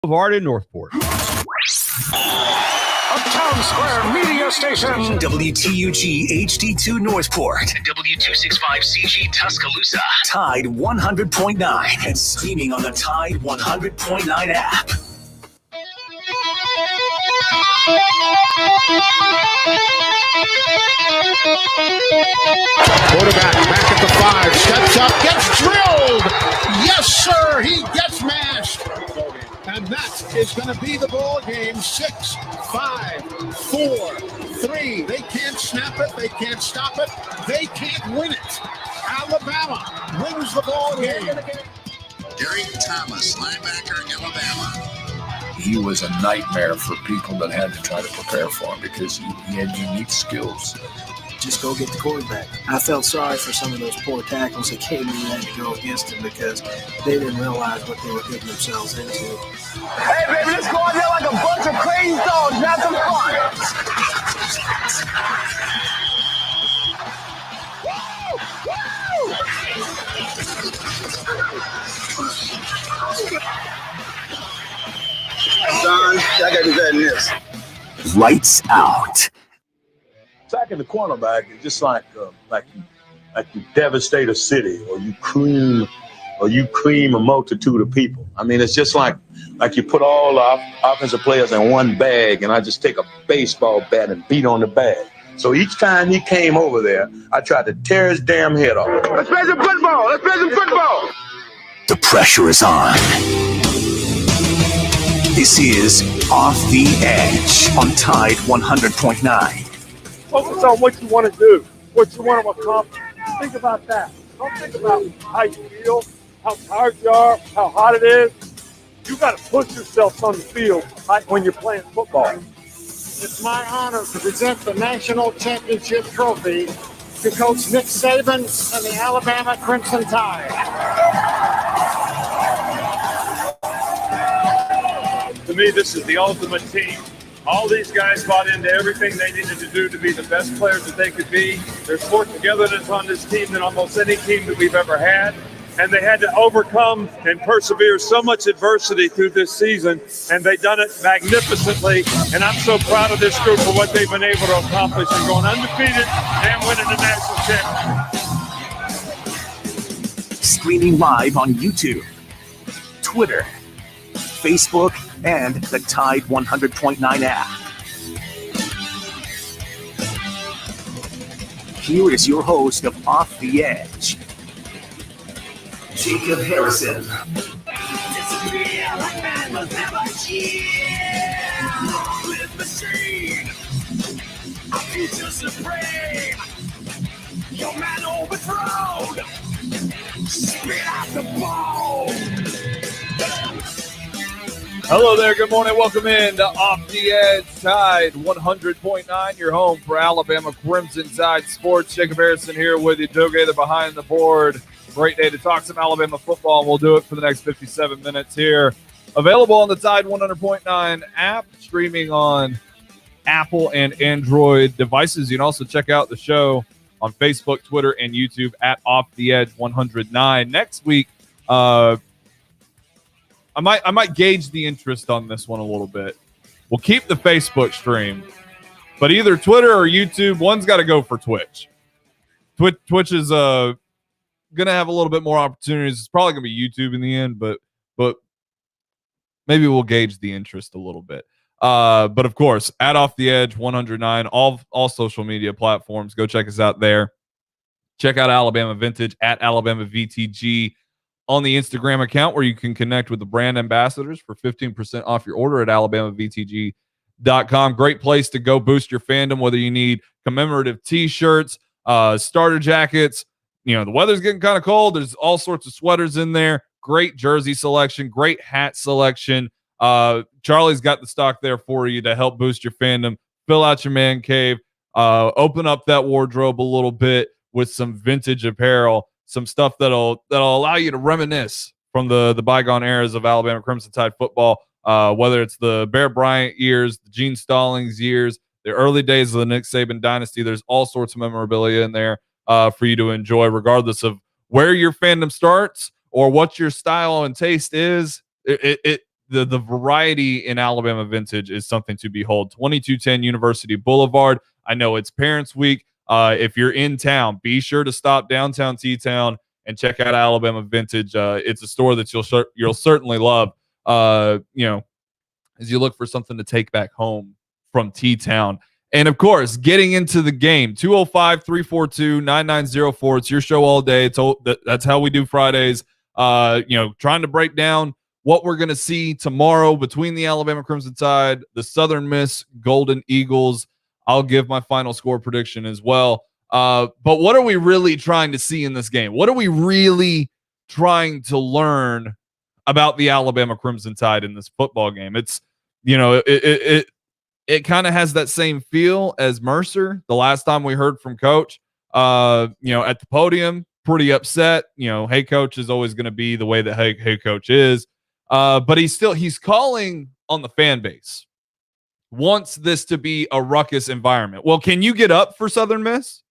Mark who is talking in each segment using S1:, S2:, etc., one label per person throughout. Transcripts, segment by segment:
S1: Boulevard in Northport.
S2: A Town Square media station.
S3: WTUG HD2 Northport. W265CG Tuscaloosa. Tide 100.9. And streaming on the Tide 100.9 app.
S4: Quarterback back at the 5. Steps up. Gets drilled. Yes, sir. He gets mashed. And that is going to be the ball game. 6, 5, 4, 3. They can't snap it. They can't stop it. They can't win it. Alabama wins the ball game.
S5: Darian Thomas, linebacker, Alabama.
S6: He was a nightmare for people that had to try to prepare for him because he had unique skills.
S7: Just go get the quarterback. I felt sorry for some of those poor tackles that came in and had to go against him because they didn't realize what they were getting themselves into.
S8: Hey, baby, let's go out there like a bunch of crazy dogs and have some fun. Son, I got to do that in this.
S3: Lights out.
S9: Sacking the cornerback is just like you devastate a city, or you cream a multitude of people. I mean, it's just like you put all the offensive players in one bag, and I just take a baseball bat and beat on the bag. So each time he came over there, I tried to tear his damn head off.
S8: Let's play some football. Let's play some football.
S3: The pressure is on. This is Off the Edge on Tide 100.9.
S10: Focus on what you want to do, what you want to accomplish. Think about that. Don't think about how you feel, how tired you are, how hot it is. You got to push yourself on the field like when you're playing football.
S4: It's my honor to present the national championship trophy to Coach Nick Saban and the Alabama Crimson Tide.
S10: To me, this is the ultimate team. All these guys bought into everything they needed to do to be the best players that they could be. There's more togetherness on this team than almost any team that we've ever had. And they had to overcome and persevere so much adversity through this season, and they've done it magnificently. And I'm so proud of this group for what they've been able to accomplish and going undefeated and winning the national championship.
S3: Streaming live on YouTube, Twitter, Facebook, and the Tide 100.9 app. Here is your host of Off the Edge, Jacob Harrison.
S8: Your man overthrown. Spit out the ball.
S11: Hello there. Good morning. Welcome in to Off the Edge Tide 100.9, your home for Alabama Crimson Tide sports. Jacob Harrison here with you. Joe Gaither behind the board. Great day to talk some Alabama football, and we'll do it for the next 57 minutes here. Available on the Tide 100.9 app, streaming on Apple and Android devices. You can also check out the show on Facebook, Twitter, and YouTube at Off the Edge 109. Next week, I might gauge the interest on this one a little bit. We'll keep the Facebook stream, but either Twitter or YouTube, one's got to go for Twitch. Twitch is going to have a little bit more opportunities. It's probably going to be YouTube in the end, but maybe we'll gauge the interest a little bit. But of course, at Off the Edge 109, all social media platforms. Go check us out there. Check out Alabama Vintage at Alabama VTG on the Instagram account, where you can connect with the brand ambassadors for 15% off your order at AlabamaVTG.com. Great place to go boost your fandom, whether you need commemorative T-shirts, starter jackets. You know, the weather's getting kind of cold. There's all sorts of sweaters in there. Great jersey selection, great hat selection. Charlie's got the stock there for you to help boost your fandom. Fill out your man cave. Open up that wardrobe a little bit with some vintage apparel. Some stuff that'll allow you to reminisce from the bygone eras of Alabama Crimson Tide football, whether it's the Bear Bryant years, the Gene Stallings years, the early days of the Nick Saban dynasty. There's all sorts of memorabilia in there for you to enjoy, regardless of where your fandom starts or what your style and taste is. the variety in Alabama vintage is something to behold. 2210 University Boulevard. I know it's Parents Week. If you're in town, be sure to stop downtown T-Town and check out Alabama Vintage. It's a store that you'll certainly love. As you look for something to take back home from T-Town. And of course, getting into the game, 205-342-9904. It's your show all day. That's how we do Fridays. Trying to break down what we're going to see tomorrow between the Alabama Crimson Tide, the Southern Miss Golden Eagles. I'll give my final score prediction as well. But what are we really trying to see in this game? What are we really trying to learn about the Alabama Crimson Tide in this football game? It's, it kind of has that same feel as Mercer. The last time we heard from Coach, at the podium, pretty upset. Hey Coach is always going to be the way that hey Coach is. But he's calling on the fan base. Wants this to be a ruckus environment. Well, can you get up for Southern Miss?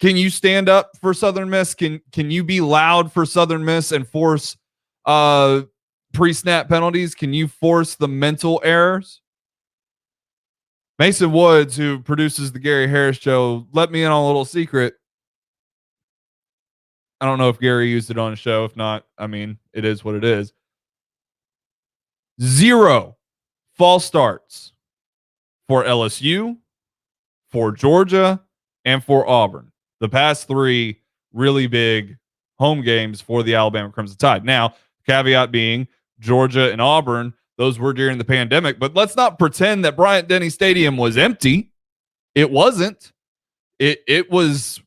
S11: Can you stand up for Southern Miss? Can you be loud for Southern Miss and force pre-snap penalties? Can you force the mental errors? Mason Woods, who produces the Gary Harris Show, let me in on a little secret. I don't know if Gary used it on his show. If not, it is what it is. 0 false starts for LSU, for Georgia, and for Auburn. The past 3 really big home games for the Alabama Crimson Tide. Now, caveat being Georgia and Auburn, those were during the pandemic, but let's not pretend that Bryant-Denny Stadium was empty. It wasn't. It was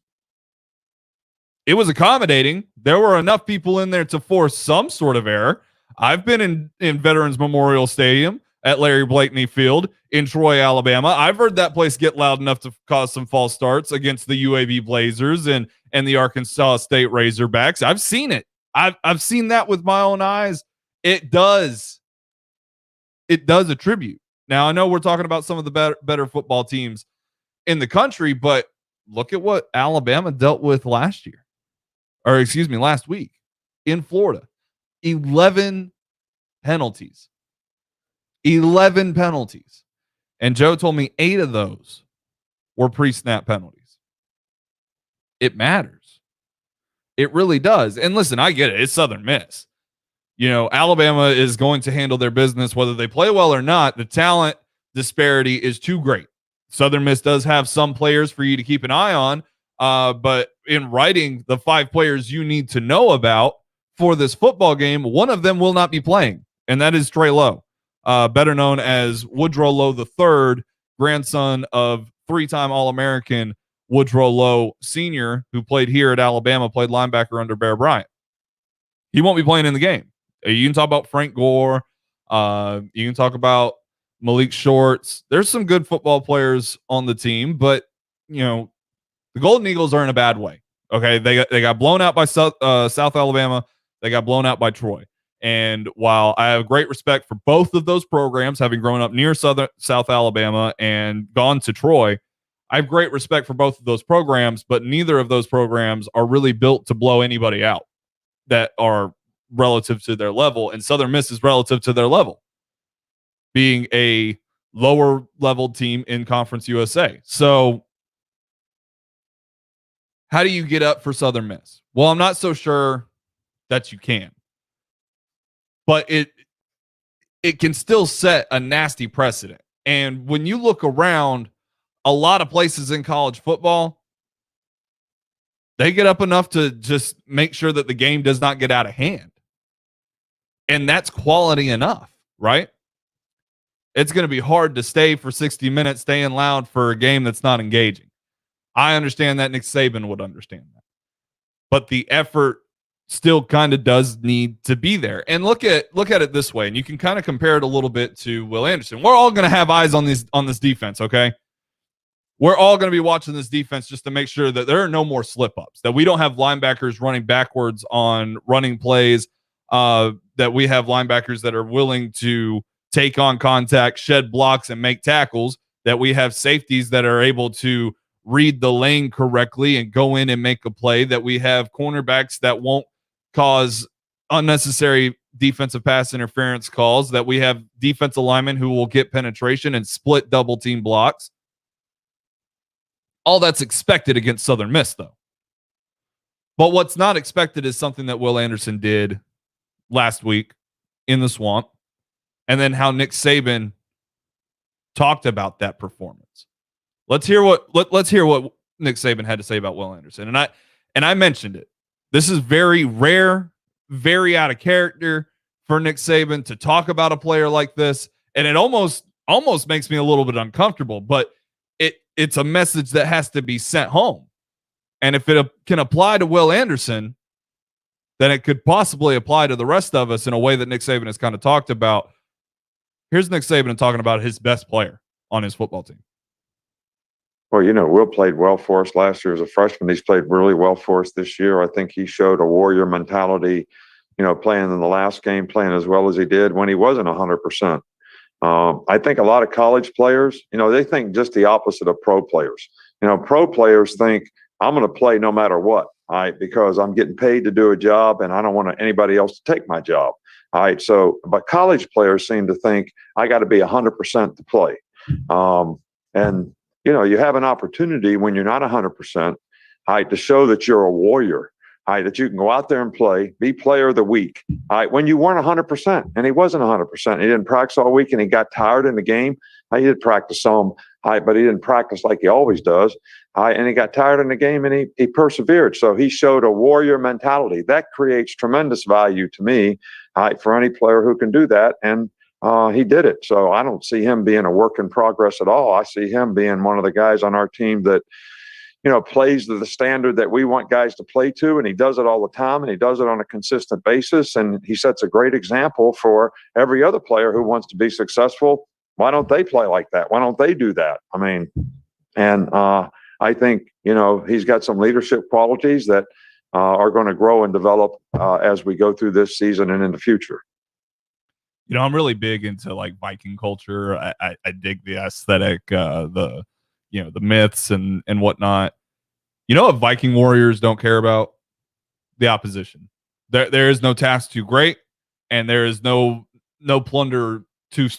S11: accommodating. There were enough people in there to force some sort of error. I've been in Veterans Memorial Stadium at Larry Blakeney Field in Troy, Alabama. I've heard that place get loud enough to cause some false starts against the UAB Blazers and the Arkansas State Razorbacks. I've seen it. I've seen that with my own eyes. It does attribute. Now, I know we're talking about some of the better football teams in the country, but look at what Alabama dealt with last week in Florida. 11 penalties. 11 penalties. And Joe told me 8 of those were pre-snap penalties. It matters. It really does. And listen, I get it. It's Southern Miss. Alabama is going to handle their business whether they play well or not. The talent disparity is too great. Southern Miss does have some players for you to keep an eye on, but in writing the 5 players you need to know about for this football game, one of them will not be playing, and that is Trey Lowe, better known as Woodrow Lowe III, grandson of 3-time All-American Woodrow Lowe Sr., who played here at Alabama, played linebacker under Bear Bryant. He won't be playing in the game. You can talk about Frank Gore. You can talk about Malik Shorts. There's some good football players on the team, but the Golden Eagles are in a bad way. Okay, they got blown out by South Alabama. They got blown out by Troy. And while I have great respect for both of those programs, having grown up near South Alabama and gone to Troy, I have great respect for both of those programs, but neither of those programs are really built to blow anybody out that are relative to their level, and Southern Miss is relative to their level, being a lower level team in Conference USA. So how do you get up for Southern Miss? Well, I'm not so sure that you can, but it can still set a nasty precedent. And when you look around a lot of places in college football, they get up enough to just make sure that the game does not get out of hand. And that's quality enough, right? It's going to be hard to stay for 60 minutes, staying loud for a game that's not engaging. I understand that. Nick Saban would understand that. But the effort still kind of does need to be there. And look at it this way, and you can kind of compare it a little bit to Will Anderson. We're all going to have eyes on this defense, okay? We're all going to be watching this defense just to make sure that there are no more slip-ups, that we don't have linebackers running backwards on running plays, that we have linebackers that are willing to take on contact, shed blocks, and make tackles, that we have safeties that are able to read the lane correctly and go in and make a play, that we have cornerbacks that won't cause unnecessary defensive pass interference calls, that we have defensive linemen who will get penetration and split double team blocks. All that's expected against Southern Miss, though. But what's not expected is something that Will Anderson did last week in the Swamp, and then how Nick Saban talked about that performance. Let's hear what Nick Saban had to say about Will Anderson. And I mentioned it. This is very rare, very out of character for Nick Saban to talk about a player like this, and it almost makes me a little bit uncomfortable, but it's a message that has to be sent home. And if it can apply to Will Anderson, then it could possibly apply to the rest of us in a way that Nick Saban has kind of talked about. Here's Nick Saban talking about his best player on his football team.
S1: Well, Will played well for us last year as a freshman. He's played really well for us this year. I think he showed a warrior mentality, playing in the last game, playing as well as he did when he wasn't 100%. I think a lot of college players, they think just the opposite of pro players. Pro players think, I'm going to play no matter what, all right, because I'm getting paid to do a job and I don't want anybody else to take my job. All right. But college players seem to think I got to be 100% to play. And you have an opportunity when you're not 100%, to show that you're a warrior, that you can go out there and play, be player of the week. When you weren't 100%, and he wasn't 100%, he didn't practice all week, and he got tired in the game. He did practice some, but he didn't practice like he always does. And he got tired in the game, and he persevered. So he showed a warrior mentality that creates tremendous value to me, for any player who can do that. And he did it. So I don't see him being a work in progress at all. I see him being one of the guys on our team that, plays to the standard that we want guys to play to. And he does it all the time, and he does it on a consistent basis. And he sets a great example for every other player who wants to be successful. Why don't they play like that? Why don't they do that? I think, he's got some leadership qualities that are going to grow and develop as we go through this season and in the future.
S11: I'm really big into like Viking culture. I dig the aesthetic, the myths and whatnot. What Viking warriors don't care about? The opposition. There is no task too great, and there is no plunder too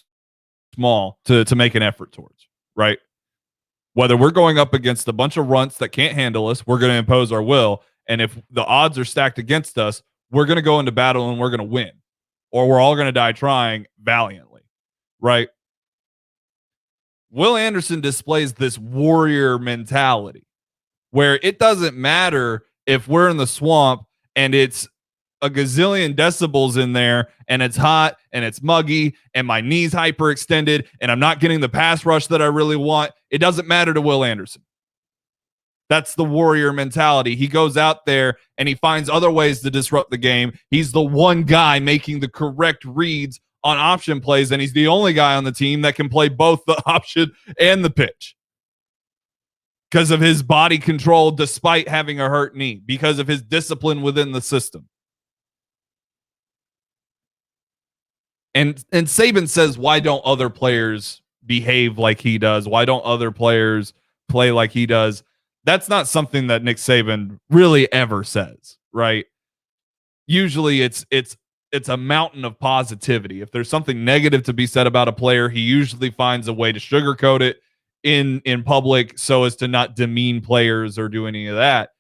S11: small to make an effort towards, right? Whether we're going up against a bunch of runts that can't handle us, we're going to impose our will. And if the odds are stacked against us, we're going to go into battle and we're going to win. Or we're all going to die trying valiantly, right? Will Anderson displays this warrior mentality where it doesn't matter if we're in the swamp and it's a gazillion decibels in there and it's hot and it's muggy and my knee's hyperextended and I'm not getting the pass rush that I really want. It doesn't matter to Will Anderson. That's the warrior mentality. He goes out there and he finds other ways to disrupt the game. He's the one guy making the correct reads on option plays, and he's the only guy on the team that can play both the option and the pitch because of his body control despite having a hurt knee, because of his discipline within the system. And Saban says, why don't other players behave like he does? Why don't other players play like he does? That's not something that Nick Saban really ever says, right? Usually it's a mountain of positivity. If there's something negative to be said about a player, he usually finds a way to sugarcoat it in public so as to not demean players or do any of that.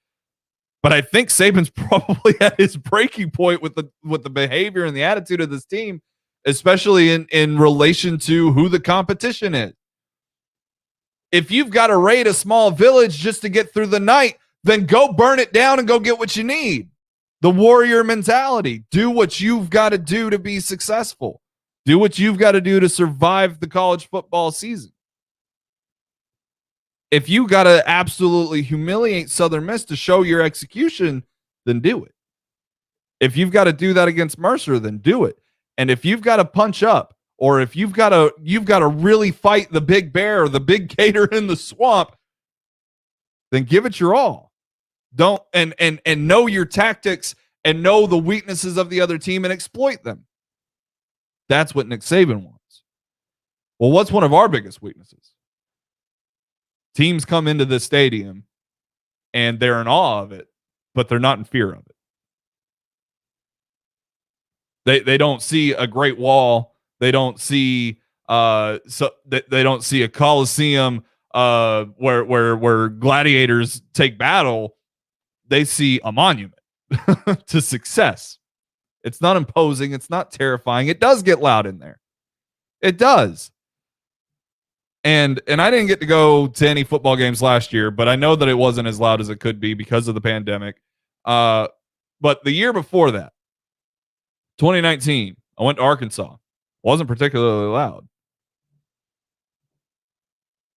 S11: But I think Saban's probably at his breaking point with the behavior and the attitude of this team, especially in relation to who the competition is. If you've got to raid a small village just to get through the night, then go burn it down and go get what you need. The warrior mentality. Do what you've got to do to be successful. Do what you've got to do to survive the college football season. If you got to absolutely humiliate Southern Miss to show your execution, then do it. If you've got to do that against Mercer, then do it. And if you've got to punch up, or if you've got to really fight the big bear or the big gator in the swamp, then give it your all. Don't and know your tactics and know the weaknesses of the other team and exploit them. That's what Nick Saban wants. Well, what's one of our biggest weaknesses? Teams come into this stadium and they're in awe of it, but they're not in fear of it. They don't see a Great Wall. They don't see they don't see a Coliseum where gladiators take battle. They see a monument to success. It's not imposing. It's not terrifying. It does get loud in there. It does. And I didn't get to go to any football games last year, but I know that it wasn't as loud as it could be because of the pandemic. But the year before that, 2019, I went to Arkansas. Wasn't particularly loud.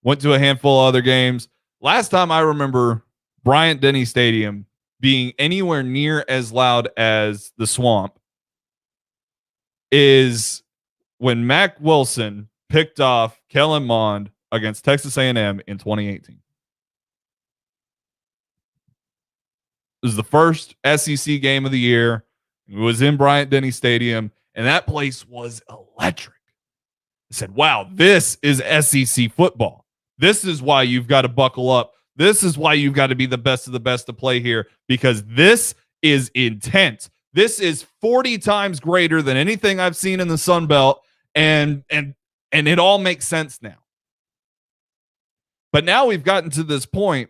S11: Went to a handful of other games. Last time I remember Bryant-Denny Stadium being anywhere near as loud as the Swamp is when Mac Wilson picked off Kellen Mond against Texas A&M in 2018. It was the first SEC game of the year. It was in Bryant-Denny Stadium, and that place was electric. I said, wow, this is SEC football. This is why you've got to buckle up. This is why you've got to be the best of the best to play here, because this is intense. This is 40 times greater than anything I've seen in the Sun Belt, and it all makes sense now. But now we've gotten to this point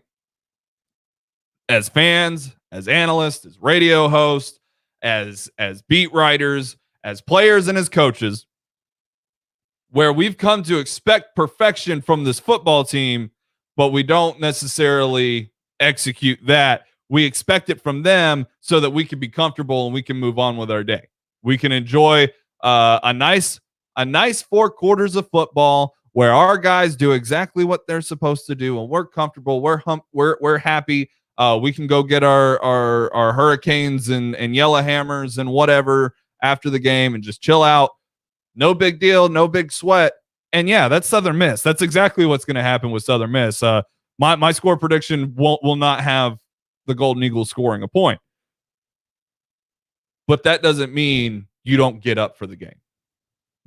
S11: as fans, as analysts, as radio hosts, as beat writers, as players and as coaches, where we've come to expect perfection from this football team, but we don't necessarily execute that. We expect it from them so that we can be comfortable and we can move on with our day. We can enjoy a nice 4 quarters of football where our guys do exactly what they're supposed to do, and we're comfortable. We're happy. We can go get our Hurricanes and Yellowhammers and whatever after the game and just chill out. No big deal, no big sweat. And yeah, that's Southern Miss. That's exactly what's going to happen with Southern Miss. My score prediction will not have the Golden Eagles scoring a point. But that doesn't mean you don't get up for the game.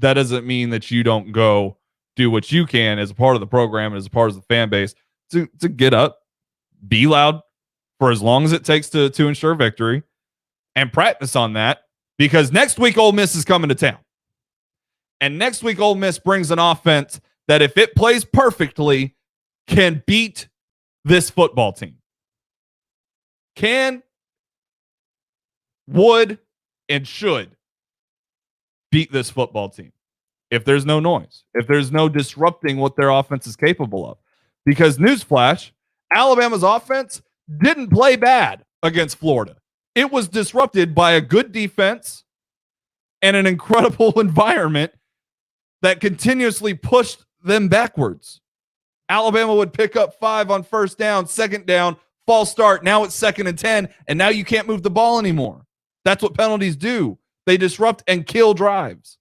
S11: That doesn't mean that you don't go do what you can as a part of the program and as a part of the fan base to get up, be loud for as long as it takes to ensure victory, and practice on that, because next week Ole Miss is coming to town. And next week Ole Miss brings an offense that, if it plays perfectly, can beat this football team. Can, would, and should beat this football team if there's no noise, if there's no disrupting what their offense is capable of. Because newsflash, Alabama's offense didn't play bad against Florida. It was disrupted by a good defense and an incredible environment that continuously pushed them backwards. Alabama would pick up 5 on first down, second down, false start. Now it's 2nd and 10, and now you can't move the ball anymore. That's what penalties do. They disrupt and kill drives.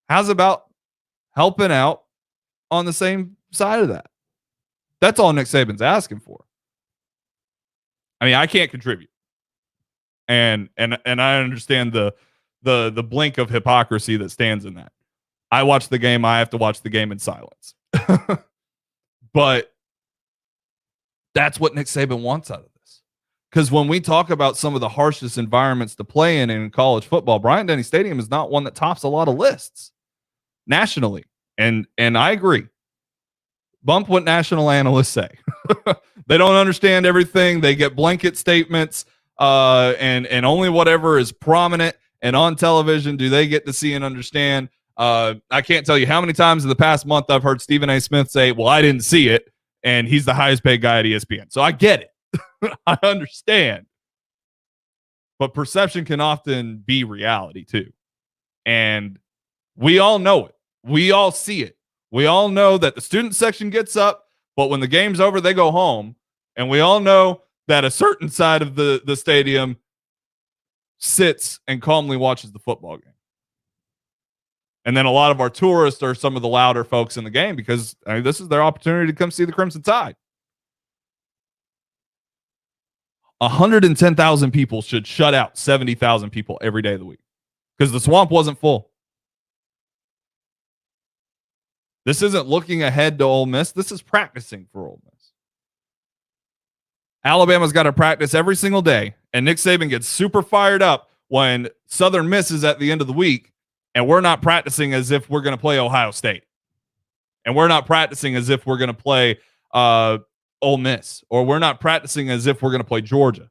S11: How's about helping out on the same side of that? That's all Nick Saban's asking for. I mean, I can't contribute. And I understand the blink of hypocrisy that stands in that. I watch the game. I have to watch the game in silence. But that's what Nick Saban wants out of this. Because when we talk about some of the harshest environments to play in college football, Bryant-Denny Stadium is not one that tops a lot of lists nationally. And I agree. Bump what national analysts say. They don't understand everything. They get blanket statements, and only whatever is prominent and on television do they get to see and understand. I can't tell you how many times in the past month I've heard Stephen A. Smith say, well, I didn't see it, and he's the highest paid guy at ESPN. So I get it. I understand. But perception can often be reality too. And we all know it. We all see it. We all know that the student section gets up, but when the game's over, they go home. And we all know that a certain side of the stadium sits and calmly watches the football game. And then a lot of our tourists are some of the louder folks in the game because this is their opportunity to come see the Crimson Tide. 110,000 people should shut out 70,000 people every day of the week because the Swamp wasn't full. This isn't looking ahead to Ole Miss. This is practicing for Ole Miss. Alabama's got to practice every single day, and Nick Saban gets super fired up when Southern Miss is at the end of the week and we're not practicing as if we're going to play Ohio State. And we're not practicing as if we're going to play Ole Miss, or we're not practicing as if we're going to play Georgia.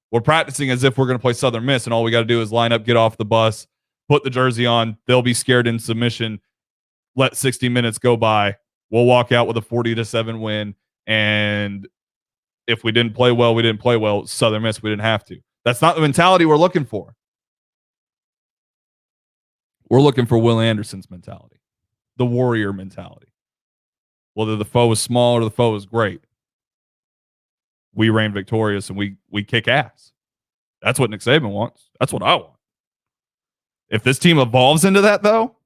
S11: We're practicing as if we're going to play Southern Miss, and all we got to do is line up, get off the bus, put the jersey on. They'll be scared in submission. Let 60 minutes go by. We'll walk out with a 40-7 win. And if we didn't play well, we didn't play well. Southern Miss, we didn't have to. That's not the mentality we're looking for. We're looking for Will Anderson's mentality, the warrior mentality. Whether the foe is small or the foe is great, we reign victorious and we kick ass. That's what Nick Saban wants. That's what I want. If this team evolves into that, though,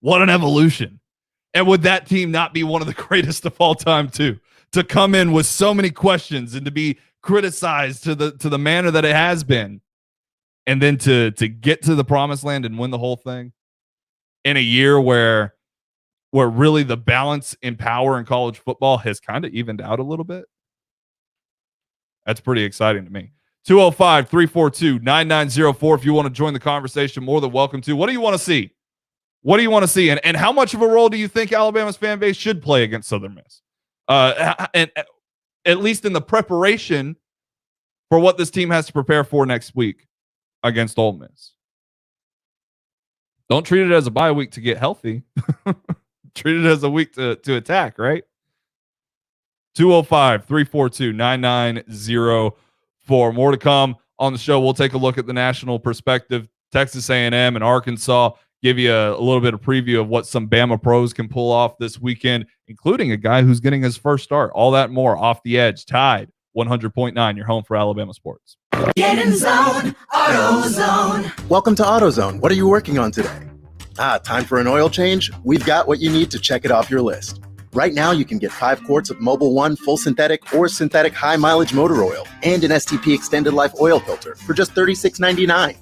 S11: what an evolution. And would that team not be one of the greatest of all time, too? To come in with so many questions and to be criticized to the manner that it has been, and then to get to the promised land and win the whole thing in a year where really the balance in power in college football has kind of evened out a little bit. That's pretty exciting to me. 205-342-9904. If you want to join the conversation, more than welcome to. What do you want to see? What do you want to see? And how much of a role do you think Alabama's fan base should play against Southern Miss? And at least in the preparation for what this team has to prepare for next week against Ole Miss. Don't treat it as a bye week to get healthy. Treat it as a week to attack, right? 205-342-9904. More to come on the show. We'll take a look at the national perspective. Texas A&M and Arkansas, give you a little bit of preview of what some Bama Pros can pull off this weekend, including a guy who's getting his first start. All that more off the edge. Tide 100.9, your home for Alabama sports.
S12: Get in zone, AutoZone. Welcome to AutoZone. What are you working on today? Time for an oil change? We've got what you need to check it off your list. Right now, you can get 5 quarts of Mobil 1 full synthetic or synthetic high mileage motor oil and an STP extended life oil filter for just $36.99.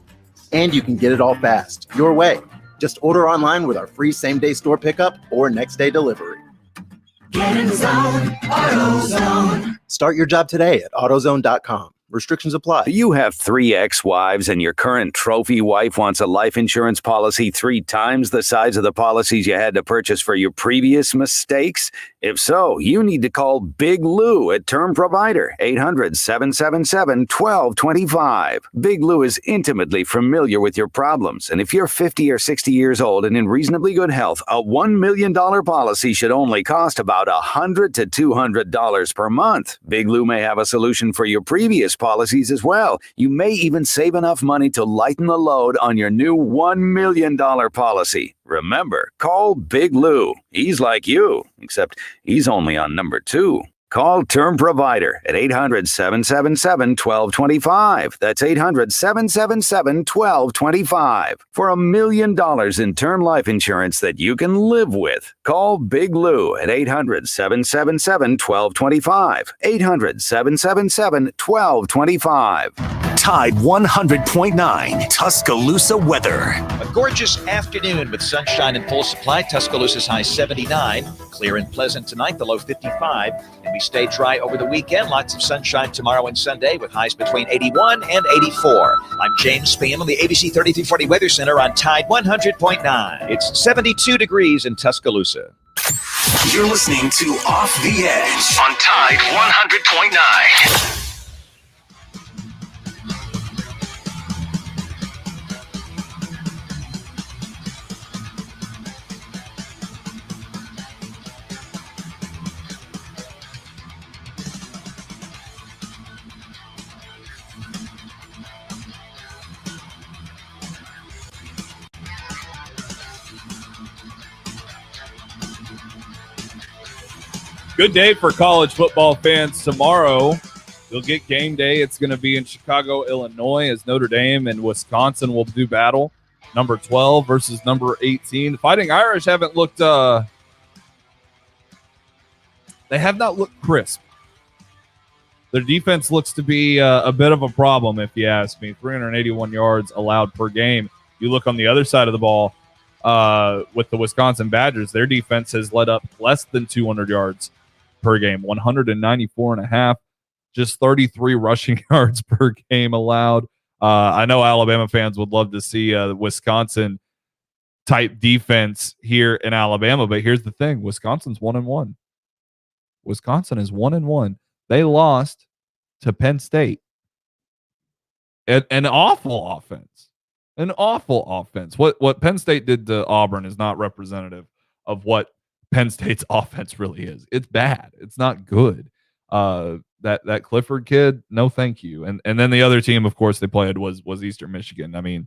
S12: And you can get it all fast, your way. Just order online with our free same-day store pickup or next-day delivery. Get in zone, AutoZone. Start your job today at AutoZone.com. Restrictions apply.
S13: Do you have 3 ex-wives and your current trophy wife wants a life insurance policy 3 times the size of the policies you had to purchase for your previous mistakes? If so, you need to call Big Lou at Term Provider, 800-777-1225. Big Lou is intimately familiar with your problems, and if you're 50 or 60 years old and in reasonably good health, a $1 million policy should only cost about $100 to $200 per month. Big Lou may have a solution for your previous policies as well. You may even save enough money to lighten the load on your new $1 million policy. Remember, call Big Lou. He's like you, except he's only on number 2. Call Term Provider at 800-777-1225. That's 800-777-1225 for $1 million in term life insurance that you can live with. Call Big Lou at 800-777-1225. 800-777-1225.
S3: Tide 100.9 Tuscaloosa weather.
S14: A gorgeous afternoon with sunshine in full supply. Tuscaloosa's high 79. Clear and pleasant tonight, the low 55. And we stay dry over the weekend. Lots of sunshine tomorrow and Sunday with highs between 81 and 84. I'm James Spann on the ABC 3340 Weather Center on Tide 100.9. It's 72 degrees in Tuscaloosa.
S3: You're listening to Off the Edge on Tide 100.9.
S11: Good day for college football fans. Tomorrow, you'll get game day. It's going to be in Chicago, Illinois, as Notre Dame and Wisconsin will do battle. Number 12 versus number 18. The Fighting Irish haven't looked they have not looked crisp. Their defense looks to be a bit of a problem, if you ask me. 381 yards allowed per game. You look on the other side of the ball with the Wisconsin Badgers, their defense has led up less than 200 yards per game, 194.5, just 33 rushing yards per game allowed. I know Alabama fans would love to see the Wisconsin type defense here in Alabama, but here's the thing: Wisconsin's 1-1. Wisconsin is 1-1. They lost to Penn State. An awful offense. An awful offense. What Penn State did to Auburn is not representative of what Penn State's offense really is. It's bad. It's not good. That Clifford kid, no thank you. And then the other team, of course, they played was Eastern Michigan. I mean,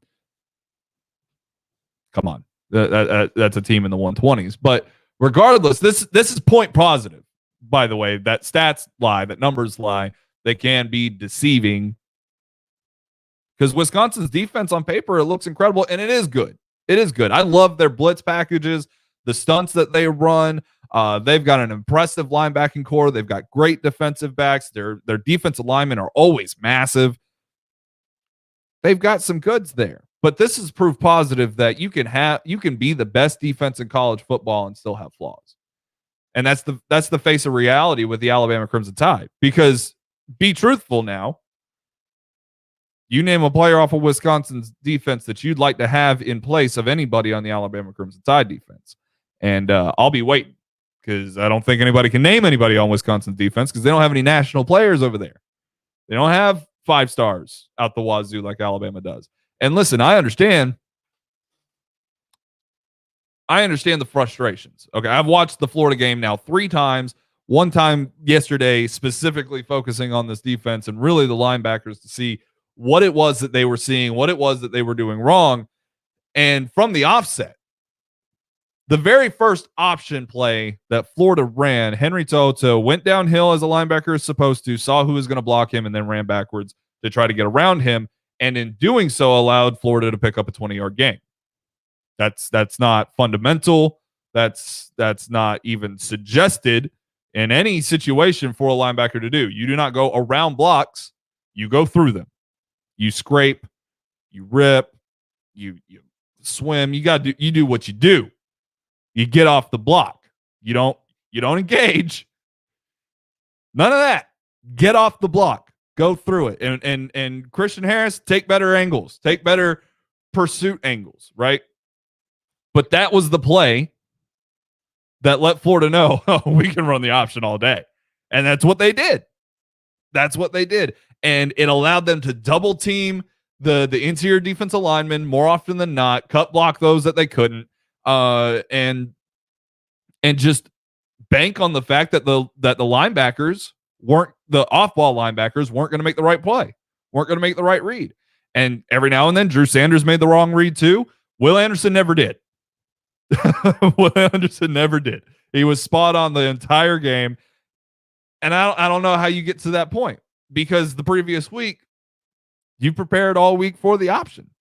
S11: come on. That's a team in the 120s. But regardless, this is point positive, by the way. That stats lie, that numbers lie. They can be deceiving. Because Wisconsin's defense on paper, it looks incredible, and it is good. It is good. I love their blitz packages, the stunts that they run. They've got an impressive linebacking core. They've got great defensive backs. Their defensive linemen are always massive. They've got some goods there. But this is proof positive that you can be the best defense in college football and still have flaws. And that's the face of reality with the Alabama Crimson Tide. Because be truthful now. You name a player off of Wisconsin's defense that you'd like to have in place of anybody on the Alabama Crimson Tide defense. And I'll be waiting because I don't think anybody can name anybody on Wisconsin's defense because they don't have any national players over there. They don't have 5 stars out the wazoo like Alabama does. And listen, I understand the frustrations. Okay, I've watched the Florida game now 3 times. One time yesterday, specifically focusing on this defense and really the linebackers to see what it was that they were seeing, what it was that they were doing wrong. And from the offset, the very first option play that Florida ran, Henry Toto went downhill as a linebacker is supposed to, saw who was going to block him, and then ran backwards to try to get around him. And in doing so, allowed Florida to pick up a 20-yard gain. That's not fundamental. That's not even suggested in any situation for a linebacker to do. You do not go around blocks. You go through them. You scrape, you rip, you swim. You do what you do. You get off the block. You don't engage. None of that. Get off the block. Go through it. And Christian Harris, take better angles. Take better pursuit angles, right? But that was the play that let Florida know, oh, we can run the option all day. And that's what they did. And it allowed them to double team the interior defensive linemen more often than not, cut block those that they couldn't, and just bank on the fact that the linebackers the off-ball linebackers weren't going to make the right play, weren't going to make the right read. And every now and then, Drew Sanders made the wrong read too. Will Anderson never did. Will Anderson never did. He was spot on the entire game. And I don't know how you get to that point, because the previous week you prepared all week for the option.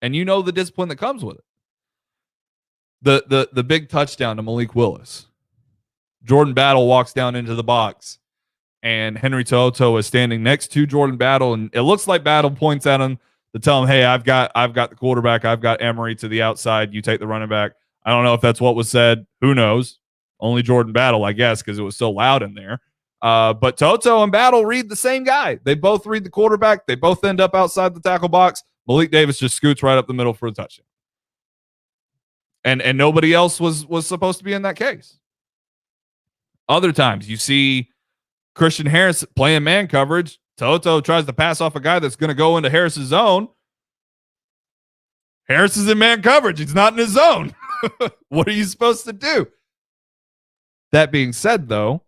S11: And you know the discipline that comes with it. The big touchdown to Malik Willis. Jordan Battle walks down into the box, and Henry Toto is standing next to Jordan Battle, and it looks like Battle points at him to tell him, hey, I've got the quarterback, I've got Emery to the outside, you take the running back. I don't know if that's what was said. Who knows? Only Jordan Battle, I guess, because it was so loud in there. But Toto and Battle read the same guy. They both read the quarterback. They both end up outside the tackle box. Malik Davis just scoots right up the middle for a touchdown. And nobody else was supposed to be in that case. Other times you see Christian Harris playing man coverage. Toto tries to pass off a guy that's going to go into Harris's zone. Harris is in man coverage. He's not in his zone. What are you supposed to do? That being said, though,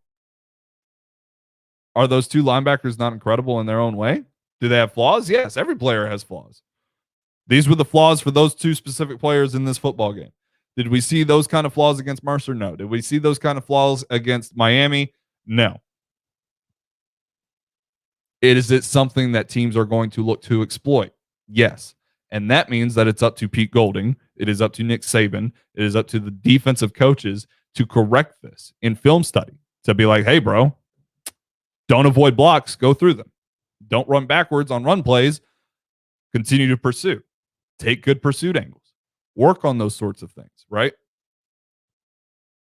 S11: are those two linebackers not incredible in their own way? Do they have flaws? Yes, every player has flaws. These were the flaws for those two specific players in this football game. Did we see those kind of flaws against Mercer? No. Did we see those kind of flaws against Miami? No. Is it something that teams are going to look to exploit? Yes. And that means that it's up to Pete Golding. It is up to Nick Saban. It is up to the defensive coaches to correct this in film study, to be like, hey, bro, don't avoid blocks. Go through them. Don't run backwards on run plays. Continue to pursue. Take good pursuit angles. Work on those sorts of things, right?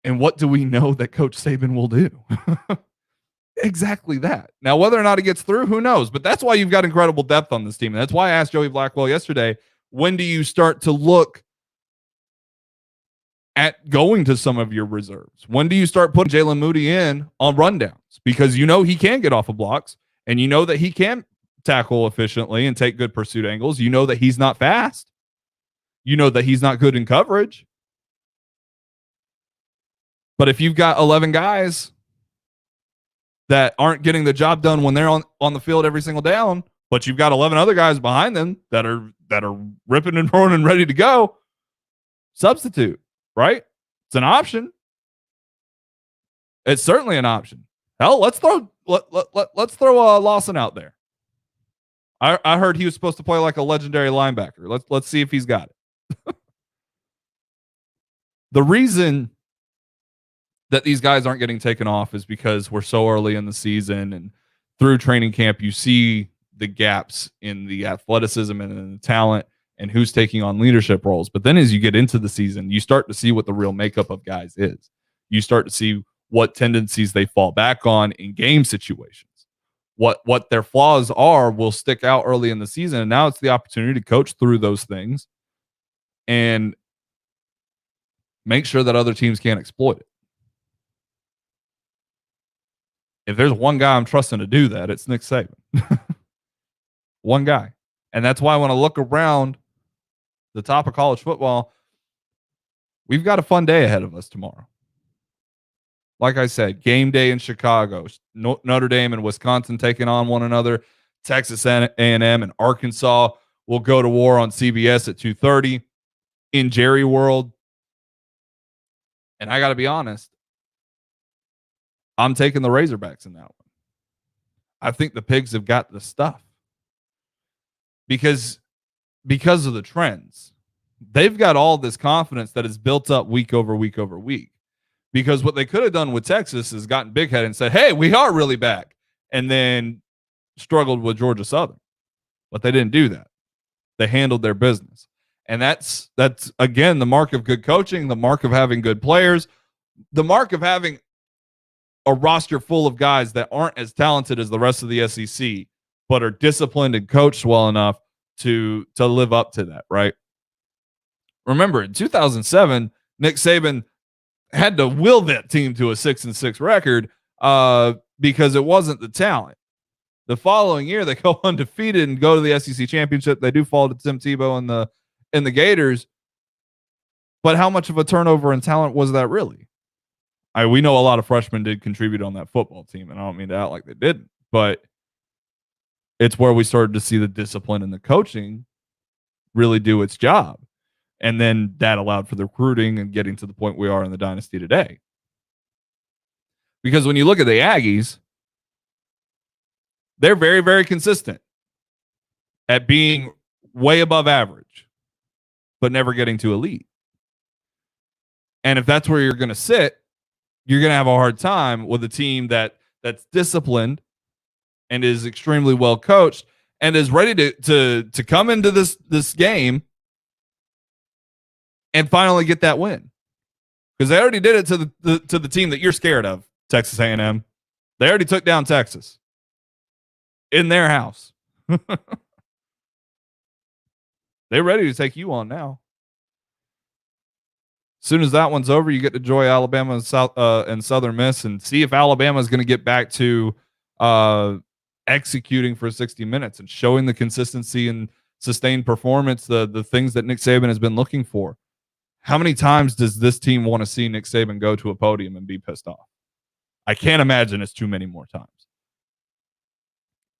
S11: And what do we know that Coach Saban will do? Exactly that. Now, whether or not it gets through, who knows? But that's why you've got incredible depth on this team. And that's why I asked Joey Blackwell yesterday, when do you start to look at going to some of your reserves? When do you start putting Jalen Moody in on rundowns? Because you know he can get off of blocks, and you know that he can tackle efficiently and take good pursuit angles. You know that he's not fast. You know that he's not good in coverage. But if you've got 11 guys that aren't getting the job done when they're on the field every single down, but you've got 11 other guys behind them that are ripping and rolling and ready to go, substitute, right? It's an option. It's certainly an option. Hell, let's throw Lawson out there. I heard he was supposed to play like a legendary linebacker. Let's see if he's got it. The reason that these guys aren't getting taken off is because we're so early in the season, and through training camp, you see the gaps in the athleticism and in the talent and who's taking on leadership roles. But then as you get into the season, you start to see what the real makeup of guys is. You start to see what tendencies they fall back on in game situations. What their flaws are will stick out early in the season. And now it's the opportunity to coach through those things and make sure that other teams can't exploit it. If there's one guy I'm trusting to do that, it's Nick Saban. One guy. And that's why when I look around the top of college football, we've got a fun day ahead of us tomorrow. Like I said, game day in Chicago, Notre Dame and Wisconsin taking on one another. Texas A&M and Arkansas will go to war on CBS at 2:30 in Jerry World. And I got to be honest, I'm taking the Razorbacks in that one. I think the Pigs have got the stuff because of the trends. They've got all this confidence that is built up week over week over week. Because what they could have done with Texas is gotten big headed and said, hey, we are really back, and then struggled with Georgia Southern. But they didn't do that. They handled their business. And that's again, the mark of good coaching, the mark of having good players, the mark of having a roster full of guys that aren't as talented as the rest of the SEC, but are disciplined and coached well enough to live up to that, right? Remember, in 2007, Nick Saban had to will that team to a 6-6 record because it wasn't the talent. The following year, they go undefeated and go to the SEC championship. They do fall to Tim Tebow and the Gators. But how much of a turnover in talent was that really? We know a lot of freshmen did contribute on that football team, and I don't mean to act like they didn't, but it's where we started to see the discipline and the coaching really do its job. And then that allowed for the recruiting and getting to the point we are in the dynasty today. Because when you look at the Aggies, they're very, very consistent at being way above average, but never getting to elite. And if that's where you're going to sit, you're going to have a hard time with a team that's disciplined and is extremely well coached and is ready to come into this game and finally get that win. Because they already did it to the team that you're scared of, Texas A&M. They already took down Texas in their house. They're ready to take you on now. As soon as that one's over, you get to enjoy Alabama and Southern Miss and see if Alabama is going to get back to executing for 60 minutes and showing the consistency and sustained performance, the things that Nick Saban has been looking for. How many times does this team want to see Nick Saban go to a podium and be pissed off? I can't imagine it's too many more times.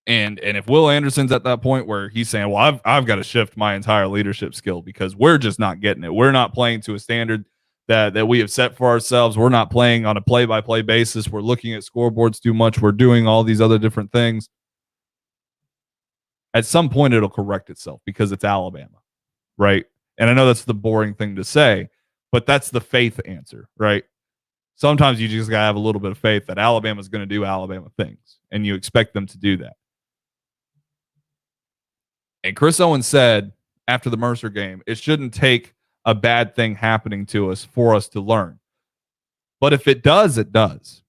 S11: And if Will Anderson's at that point where he's saying, well, I've got to shift my entire leadership skill because we're just not getting it. We're not playing to a standard that we have set for ourselves. We're not playing on a play-by-play basis. We're looking at scoreboards too much. We're doing all these other different things. At some point, it'll correct itself because it's Alabama, right? And I know that's the boring thing to say, but that's the faith answer, right? Sometimes you just got to have a little bit of faith that Alabama's going to do Alabama things, and you expect them to do that. And Chris Owens said after the Mercer game, it shouldn't take a bad thing happening to us for us to learn. But if it does, it does.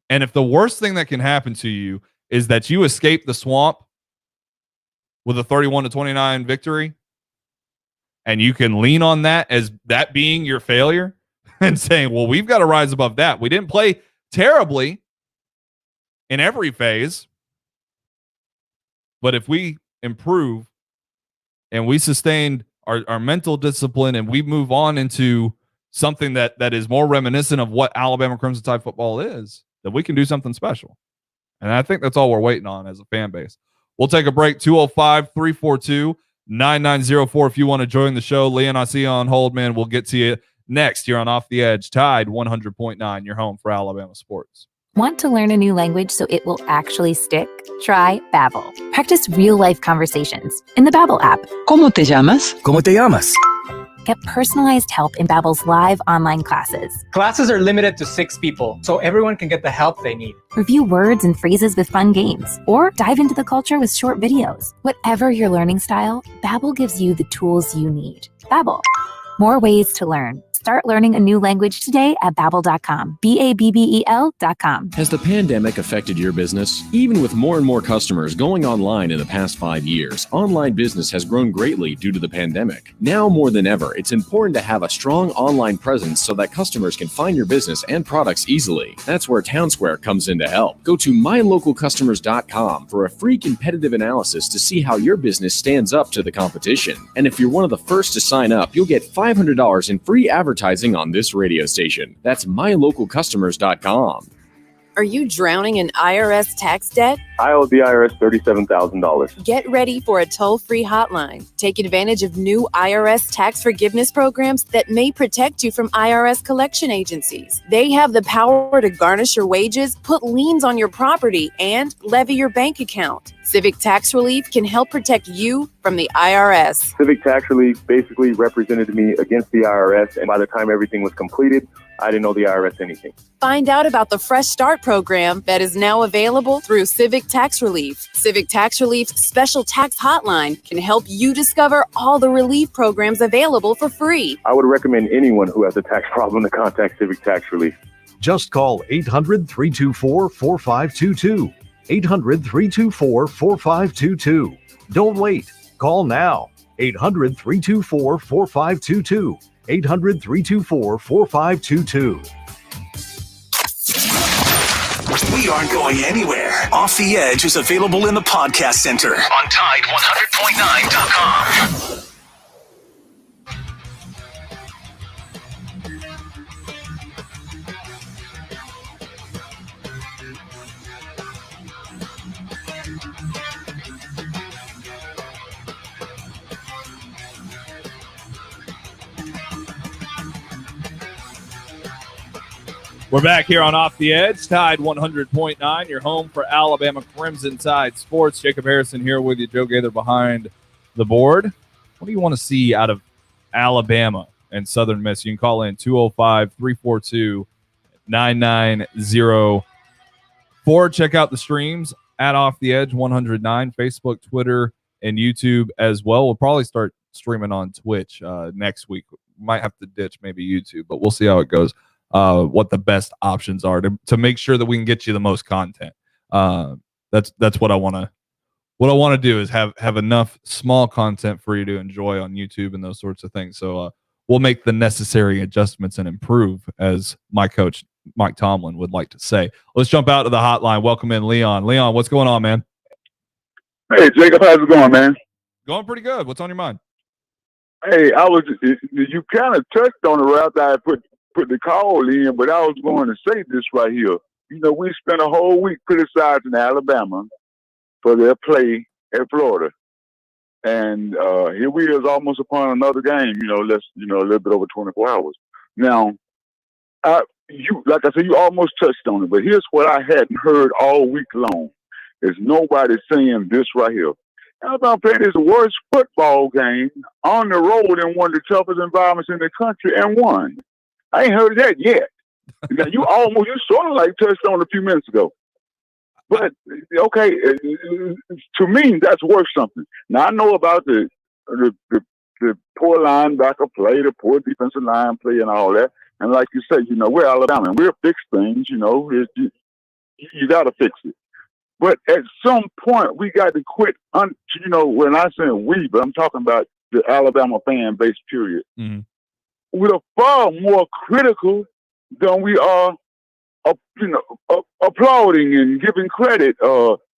S11: And if the worst thing that can happen to you is that you escape the swamp with a 31-29 victory, and you can lean on that as that being your failure and saying, well, we've got to rise above that. We didn't play terribly in every phase, but if we improve and we sustained our mental discipline and we move on into something that is more reminiscent of what Alabama Crimson Tide football is, then we can do something special. And I think that's all we're waiting on as a fan base. We'll take a break. 205-342-9904 if you want to join the show. Leon, I see you on hold, man. We'll get to you next here on Off the Edge. Tide 100.9, your home for Alabama sports.
S15: Want to learn a new language so it will actually stick? Try Babbel. Practice real-life conversations in the Babbel app.
S16: ¿Cómo te llamas? ¿Cómo te llamas?
S15: Get personalized help in Babbel's live online classes.
S17: Classes are limited to 6 people, so everyone can get the help they need.
S15: Review words and phrases with fun games, or dive into the culture with short videos. Whatever your learning style, Babbel gives you the tools you need. Babbel, more ways to learn. Start learning a new language today at Babbel.com. Babbel.com.
S18: Has the pandemic affected your business? Even with more and more customers going online in the past 5 years, online business has grown greatly due to the pandemic. Now more than ever, it's important to have a strong online presence so that customers can find your business and products easily. That's where Townsquare comes in to help. Go to mylocalcustomers.com for a free competitive analysis to see how your business stands up to the competition. And if you're one of the first to sign up, you'll get $500 in free advertising on this radio station. That's mylocalcustomers.com.
S19: Are you drowning in IRS tax debt?
S20: I owe the IRS $37,000.
S19: Get ready for a toll-free hotline. Take advantage of new IRS tax forgiveness programs that may protect you from IRS collection agencies. They have the power to garnish your wages, put liens on your property, and levy your bank account. Civic Tax Relief can help protect you from the IRS.
S20: Civic Tax Relief basically represented me against the IRS, and by the time everything was completed, I didn't owe the IRS anything.
S19: Find out about the Fresh Start program that is now available through Civic Tax Relief. Civic Tax Relief's special tax hotline can help you discover all the relief programs available for free.
S20: I would recommend anyone who has a tax problem to contact Civic Tax Relief.
S21: Just call 800-324-4522. 800-324-4522. Don't wait. Call now. 800-324-4522. 800-324-4522.
S3: We aren't going anywhere. Off the Edge is available in the podcast center on Tide100.9.com.
S11: We're back here on Off the Edge, Tide 100.9, your home for Alabama Crimson Tide sports. Jacob Harrison here with you, Joe Gaither behind the board. What do you want to see out of Alabama and Southern Miss? You can call in 205-342-9904. Check out the streams at Off the Edge 109, Facebook, Twitter, and YouTube as well. We'll probably start streaming on Twitch next week. Might have to ditch maybe YouTube, but we'll see how it goes. What the best options are to make sure that we can get you the most content. That's what I want to do is have enough small content for you to enjoy on YouTube and those sorts of things. So we'll make the necessary adjustments and improve, as my coach Mike Tomlin would like to say. Let's jump out to the hotline. Welcome in Leon. Leon, what's going on, man?
S22: Hey Jacob, how's it going, man?
S11: Going pretty good. What's on your mind?
S22: Hey, you kind of touched on it right after I put the call in, but I was going to say this right here. You know, we spent a whole week criticizing Alabama for their play at Florida. And here we is almost upon another game, a little bit over 24 hours. Now, like I said, you almost touched on it, but here's what I hadn't heard all week long. Is nobody saying this right here. Alabama played his worst football game on the road in one of the toughest environments in the country and won. I ain't heard that yet. You sort of like touched on a few minutes ago. But, okay, to me, that's worth something. Now, I know about the poor linebacker play, the poor defensive line play and all that. And like you said, we're Alabama, and we'll fix things, You got to fix it. But at some point, we got to quit. When I say we, but I'm talking about the Alabama fan base. Period.
S11: Mm-hmm.
S22: We're far more critical than we are, applauding and giving credit.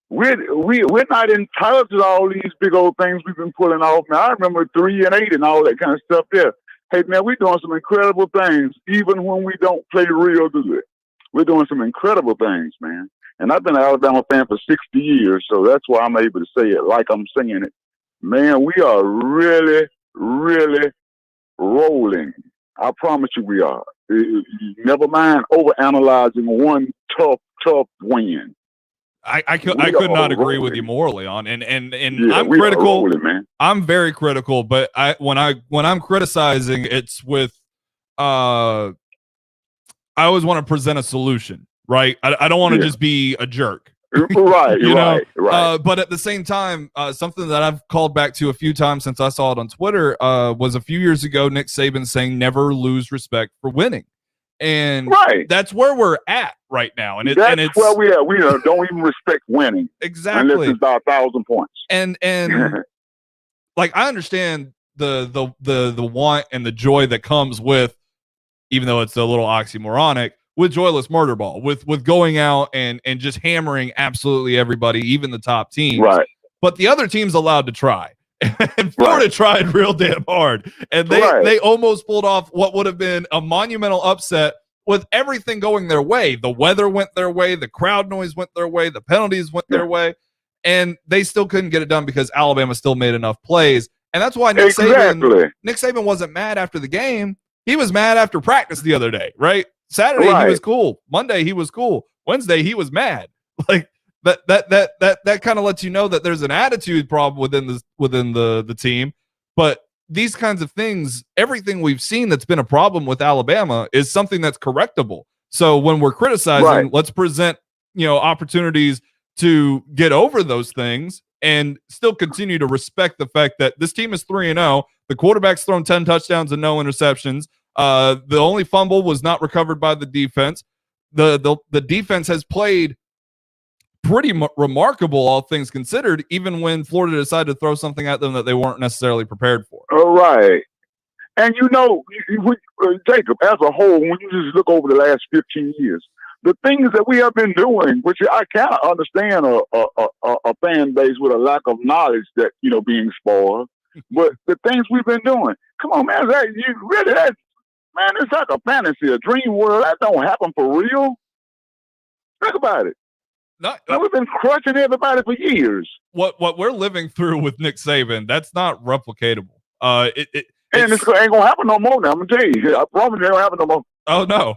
S22: We're not entitled to all these big old things we've been pulling off. Now, I remember 3-8 and all that kind of stuff there. Hey, man, we're doing some incredible things, even when we don't play real good. We're doing some incredible things, man. And I've been an Alabama fan for 60 years, so that's why I'm able to say it like I'm saying it. Man, we are really, really rolling. I promise you we are. Never mind overanalyzing one tough win.
S11: I could not agree with you more, Leon. And
S22: Yeah,
S11: I'm
S22: we are
S11: critical.
S22: rolling, man.
S11: I'm very critical, but when I'm criticizing, it's with I always want to present a solution, right? I don't want to just be a jerk.
S22: Right, right.
S11: But at the same time, something that I've called back to a few times since I saw it on Twitter was a few years ago, Nick Saban saying never lose respect for winning. And that's where we're at right now. And
S22: that's where we are. We don't even respect winning.
S11: Exactly.
S22: Unless it's by 1,000 points.
S11: And like, I understand the want and the joy that comes with, even though it's a little oxymoronic, with joyless murder ball, with going out and just hammering absolutely everybody, even the top teams.
S22: Right.
S11: But the other team's allowed to try. And Florida tried real damn hard. And they almost pulled off what would have been a monumental upset with everything going their way. The weather went their way, the crowd noise went their way, the penalties went their way, and they still couldn't get it done because Alabama still made enough plays. And that's why Nick Saban wasn't mad after the game. He was mad after practice the other day, right? Saturday he was cool. Monday he was cool. Wednesday he was mad. Like that kind of lets you know that there's an attitude problem within the team. But these kinds of things, everything we've seen that's been a problem with Alabama is something that's correctable. So when we're criticizing, let's present opportunities to get over those things and still continue to respect the fact that this team is 3-0. The quarterback's thrown 10 touchdowns and no interceptions. The only fumble was not recovered by the defense. The defense has played pretty remarkable, all things considered, even when Florida decided to throw something at them that they weren't necessarily prepared for.
S22: All right. And Jacob, as a whole, when you just look over the last 15 years, the things that we have been doing, which I kind of understand a fan base with a lack of knowledge that, being spoiled, but the things we've been doing, come on, man, man, it's like a fantasy, a dream world. That don't happen for real. Think about it. We've been crushing everybody for years.
S11: What we're living through with Nick Saban, that's not replicatable.
S22: It's ain't gonna happen no more now. I'm gonna tell you. I promise you, it ain't gonna happen no more.
S11: Oh no,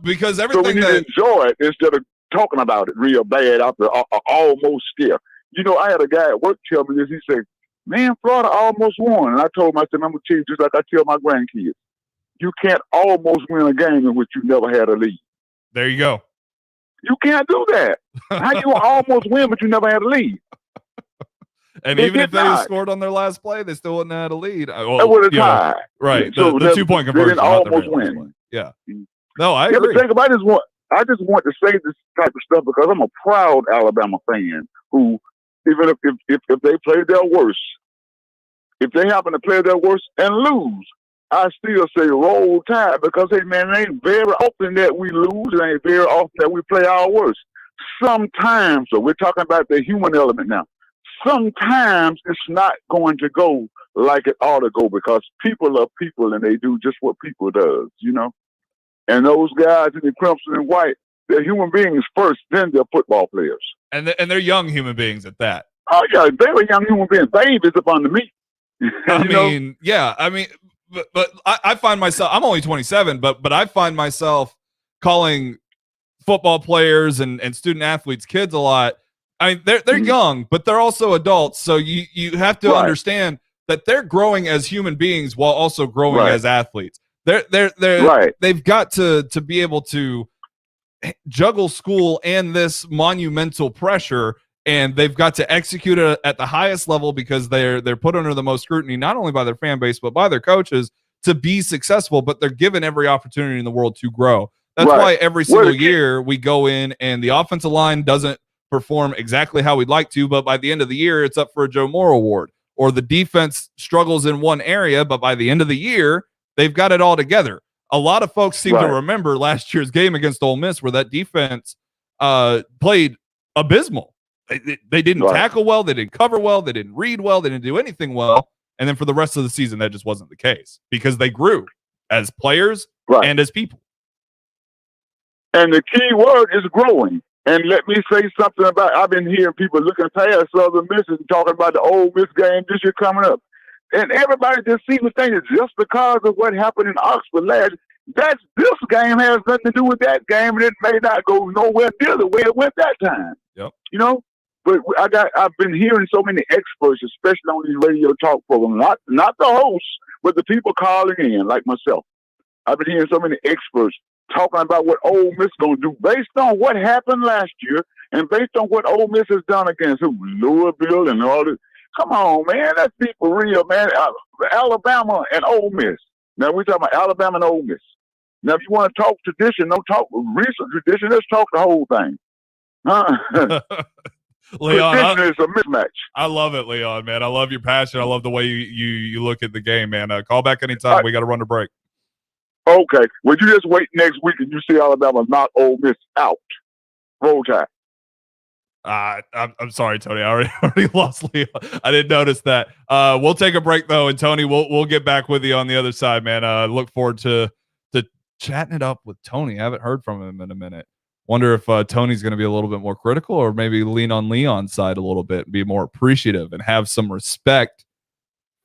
S11: because everything
S22: so we need to enjoy it instead of talking about it real bad after almost scare. I had a guy at work tell me this. He said, "Man, Florida almost won," and I told him, I said, "I'm gonna tell you just like I tell my grandkids. You can't almost win a game in which you never had a lead.
S11: There you go.
S22: You can't do that. How you almost win, but you never had a lead?
S11: And even if they scored on their last play, they still wouldn't have had a lead.
S22: That would have tied.
S11: Right.
S22: So
S11: the 2-point conversion.
S22: They didn't almost win.
S11: Yeah. No, I agree.
S22: But Jacob, I just want to say this type of stuff because I'm a proud Alabama fan who, even if they play their worst, if they happen to play their worst and lose, I still say roll tide because, hey, man, it ain't very often that we lose. It ain't very often that we play our worst. Sometimes, so we're talking about the human element now. Sometimes it's not going to go like it ought to go because people are people and they do just what people does, And those guys in the crimson and white, they're human beings first, then they're football players.
S11: And they're young human beings at that.
S22: Oh, yeah, they were young human beings. Babies up under me.
S11: But I find myself, I'm only 27, but I find myself calling football players and student athletes kids a lot. I mean, they're young, but they're also adults. So you have to understand that they're growing as human beings while also growing as athletes. They've got to be able to juggle school and this monumental pressure, and they've got to execute it at the highest level because they're put under the most scrutiny, not only by their fan base, but by their coaches to be successful, but they're given every opportunity in the world to grow. That's
S22: Right.
S11: why every
S22: Well,
S11: single
S22: the key-
S11: year we go in and the offensive line doesn't perform exactly how we'd like to, but by the end of the year, it's up for a Joe Moore award. Or the defense struggles in one area, but by the end of the year, they've got it all together. A lot of folks seem to
S22: Right.
S11: remember last year's game against Ole Miss where that defense played abysmal. They didn't
S22: Right.
S11: tackle well. They didn't cover well. They didn't read well. They didn't do anything well. And then for the rest of the season, that just wasn't the case because they grew as players
S22: Right.
S11: and as people.
S22: And the key word is growing. And let me say something about, I've been hearing people looking past Southern Miss and talking about the Ole Miss game this year coming up. And everybody just seems to think it's just because of what happened in Oxford last. This game has nothing to do with that game, and it may not go nowhere near the way it went that time.
S11: Yep.
S22: You know? But I've been hearing so many experts, especially on these radio talk programs, not the hosts, but the people calling in, like myself. I've been hearing so many experts talking about what Ole Miss is going to do based on what happened last year and based on what Ole Miss has done against Louisville and all this. Come on, man. Let's be for real, man. Alabama and Ole Miss. Now, we're talking about Alabama and Ole Miss. Now, if you want to talk tradition, don't talk recent tradition. Let's talk the whole thing. Huh?
S11: Leon,
S22: Tradition is a mismatch.
S11: I love it, Leon, man. I love your passion. I love the way you look at the game, man. Call back anytime. We got to run to break.
S22: Okay. Well, you just wait next week and you see Alabama knock Ole Miss out. Roll Tide.
S11: I'm sorry, Tony. I already lost Leon. I didn't notice that. We'll take a break though, and Tony, we'll get back with you on the other side, man. Look forward to chatting it up with Tony. I haven't heard from him in a minute. Wonder if Tony's going to be a little bit more critical, or maybe lean on Leon's side a little bit, and be more appreciative, and have some respect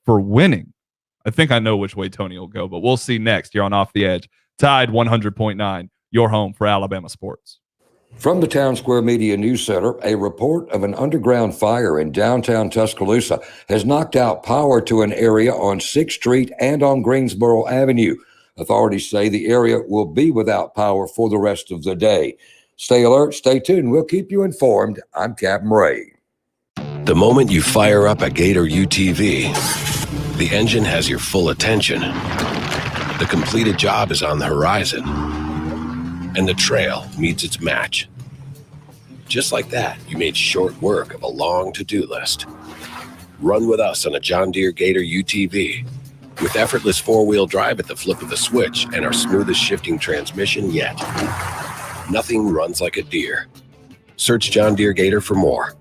S11: for winning. I think I know which way Tony will go, but we'll see next. You're on Off the Edge. Tide 100.9, your home for Alabama sports.
S2: From the Town Square Media News Center, a report of an underground fire in downtown Tuscaloosa has knocked out power to an area on 6th Street and on Greensboro Avenue. Authorities say the area will be without power for the rest of the day. Stay alert, stay tuned. We'll keep you informed. I'm Captain Ray.
S5: The moment you fire up a Gator UTV, the engine has your full attention. The completed job is on the horizon, and the trail meets its match. Just like that, you made short work of a long to-do list. Run with us on a John Deere Gator UTV. With effortless four-wheel drive at the flip of the switch and our smoothest shifting transmission yet. Nothing runs like a Deere. Search John Deere Gator for more.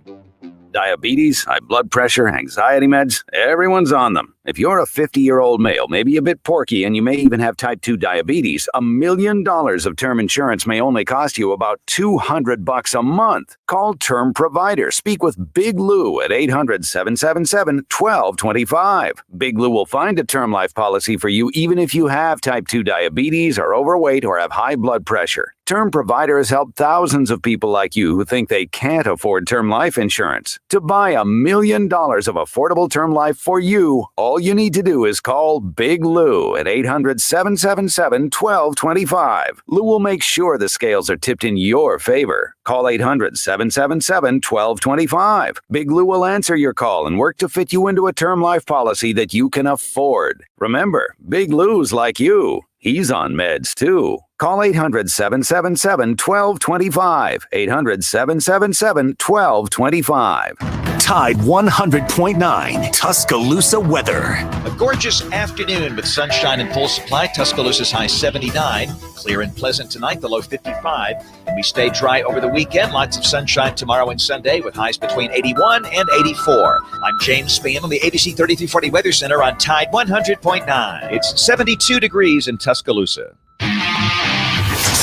S13: Diabetes, high blood pressure, anxiety meds, everyone's on them. If you're a 50-year-old male, maybe a bit porky, and you may even have type 2 diabetes, $1 million of term insurance may only cost you about $200 a month. Call Term Provider. Speak with Big Lou at 800-777-1225. Big Lou will find a term life policy for you even if you have type 2 diabetes, are overweight, or have high blood pressure. Term Provider has helped thousands of people like you who think they can't afford term life insurance. To buy $1 million of affordable term life for you, all you need to do is call Big Lou at 800-777-1225. Lou will make sure the scales are tipped in your favor. Call 800-777-1225. Big Lou will answer your call and work to fit you into a term life policy that you can afford. Remember, Big Lou's like you. He's on meds too. Call 800-777-1225. 800-777-1225.
S3: Tide 100.9 Tuscaloosa weather.
S14: A gorgeous afternoon with sunshine in full supply. Tuscaloosa's high 79. Clear and pleasant tonight, the low 55. And we stay dry over the weekend. Lots of sunshine tomorrow and Sunday with highs between 81 and 84. I'm James Spann on the ABC 3340 Weather Center on Tide 100.9. It's 72 degrees in Tuscaloosa.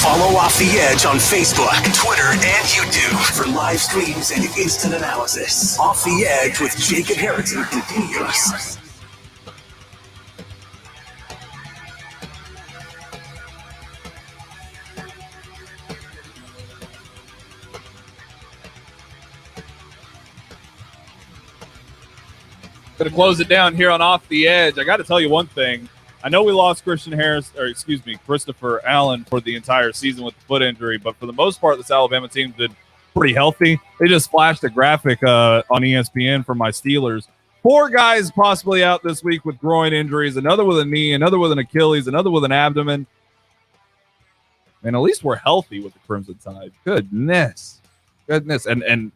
S3: Follow Off the Edge on Facebook, Twitter, and YouTube for live streams and instant analysis. Off the Edge with Jacob Harrington continues.
S11: Going to close it down here on Off the Edge. I got to tell you one thing. I know we lost Christopher Allen for the entire season with the foot injury, but for the most part, this Alabama team did pretty healthy. They just flashed a graphic on ESPN for my Steelers. 4 guys possibly out this week with groin injuries, another with a knee, another with an Achilles, another with an abdomen. And at least we're healthy with the Crimson Tide. Goodness. And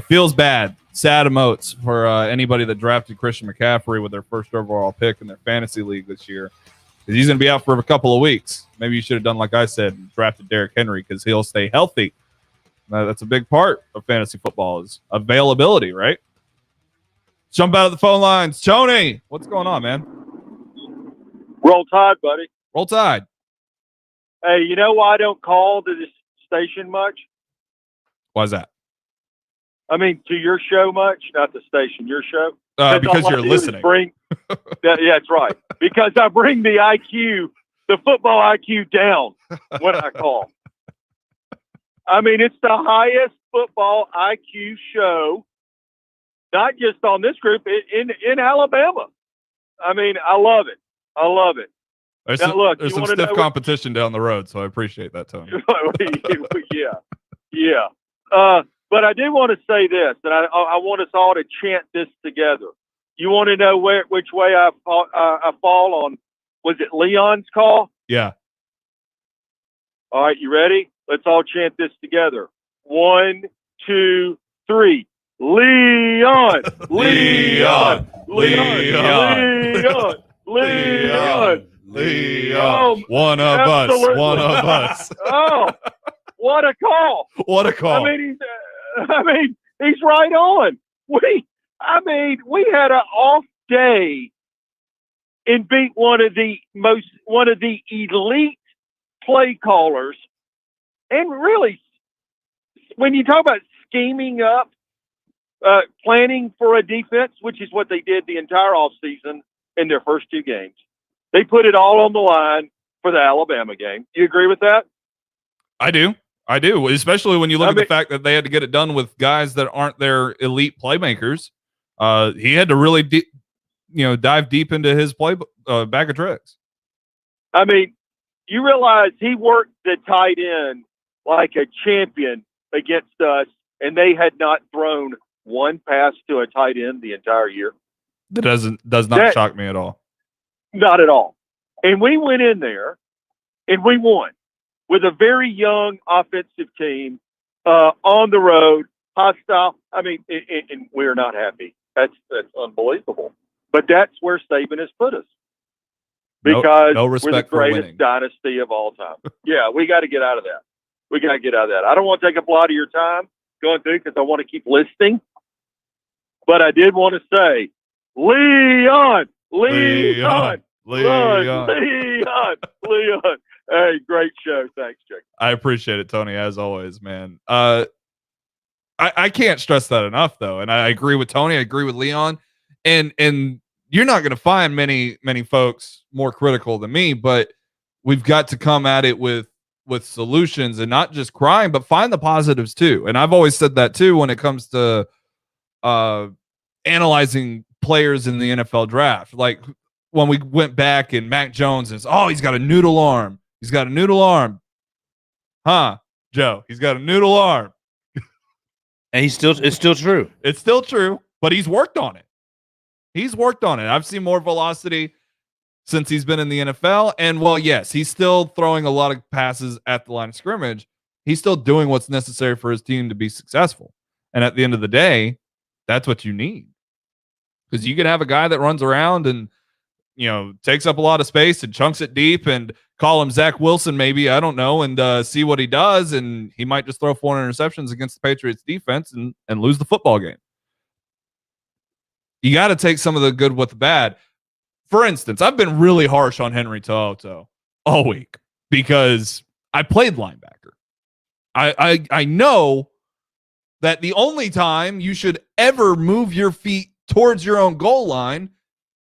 S11: feels bad. Sad emotes for anybody that drafted Christian McCaffrey with their first overall pick in their fantasy league this year. Because he's going to be out for a couple of weeks. Maybe you should have done like I said and drafted Derrick Henry because he'll stay healthy. That's a big part of fantasy football is availability, right? Jump out of the phone lines. Tony, what's going on, man?
S6: Roll Tide, buddy.
S11: Roll Tide.
S6: Hey, you know why I don't call to this station much?
S11: Why's that?
S6: I mean, to your show much, not the station, your show.
S11: Because you're listening.
S6: That's right. Because I bring the IQ, the football IQ down when I call. I mean, it's the highest football IQ show, not just on this group, in Alabama. I mean, I love it. I love it.
S11: There's
S6: now,
S11: some stiff competition down the road, so I appreciate that, Tony.
S6: Yeah. But I do want to say this, and I want us all to chant this together. You want to know which way I fall on, was it Leon's call?
S11: Yeah.
S6: All right, you ready? Let's all chant this together. 1, 2, 3. Leon! Leon! Leon!
S11: Leon! One of us.
S6: Oh, what a call!
S11: What a call!
S6: I mean, he's right on. We had an off day and beat one of the elite play callers. And really, when you talk about scheming up, planning for a defense, which is what they did the entire offseason in their first 2 games, they put it all on the line for the Alabama game. You agree with that?
S11: I do, especially when you look at the fact that they had to get it done with guys that aren't their elite playmakers. He had to really, dive deep into his play bag of tricks.
S6: I mean, you realize he worked the tight end like a champion against us, and they had not thrown one pass to a tight end the entire year.
S11: That does not shock me at all.
S6: Not at all. And we went in there and we won with a very young offensive team on the road, hostile. I mean, and we're not happy. That's unbelievable. But that's where Saban has put us. Because
S11: no
S6: we're the
S11: respect for
S6: greatest
S11: winning.
S6: dynasty of all time. Yeah, we got to get out of that. I don't want to take up a lot of your time going through because I want to keep listening. But I did want to say, Leon. Hey, great show. Thanks, Jake.
S11: I appreciate it, Tony, as always, man. I can't stress that enough, though. And I agree with Tony. I agree with Leon. And you're not going to find many folks more critical than me, but we've got to come at it with solutions and not just crying, but find the positives too. And I've always said that too when it comes to analyzing players in the NFL draft. Like when we went back and Mac Jones is, he's got a noodle arm. He's got a noodle arm. Huh, Joe? He's got a noodle arm.
S7: And it's still true.
S11: It's still true, but he's worked on it. I've seen more velocity since he's been in the NFL. And well, yes, he's still throwing a lot of passes at the line of scrimmage. He's still doing what's necessary for his team to be successful. And at the end of the day, that's what you need. Because you can have a guy that runs around and, takes up a lot of space and chunks it deep and call him Zach Wilson, maybe, I don't know, and see what he does. And he might just throw 4 interceptions against the Patriots defense and lose the football game. You got to take some of the good with the bad. For instance, I've been really harsh on Henry To'oTo'o all week because I played linebacker. I know that the only time you should ever move your feet towards your own goal line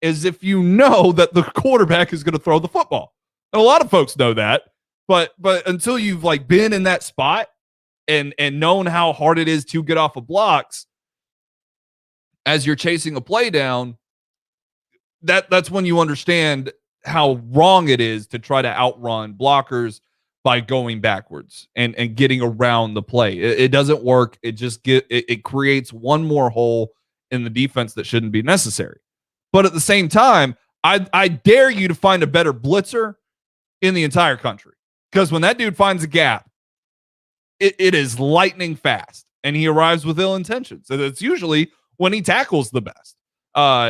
S11: is if you know that the quarterback is going to throw the football. And a lot of folks know that, but until you've been in that spot and known how hard it is to get off of blocks as you're chasing a play down, that's when you understand how wrong it is to try to outrun blockers by going backwards and getting around the play. It doesn't work. It creates one more hole in the defense that shouldn't be necessary. But at the same time, I dare you to find a better blitzer in the entire country. Because when that dude finds a gap, it is lightning fast, and he arrives with ill intentions. And it's usually when he tackles the best,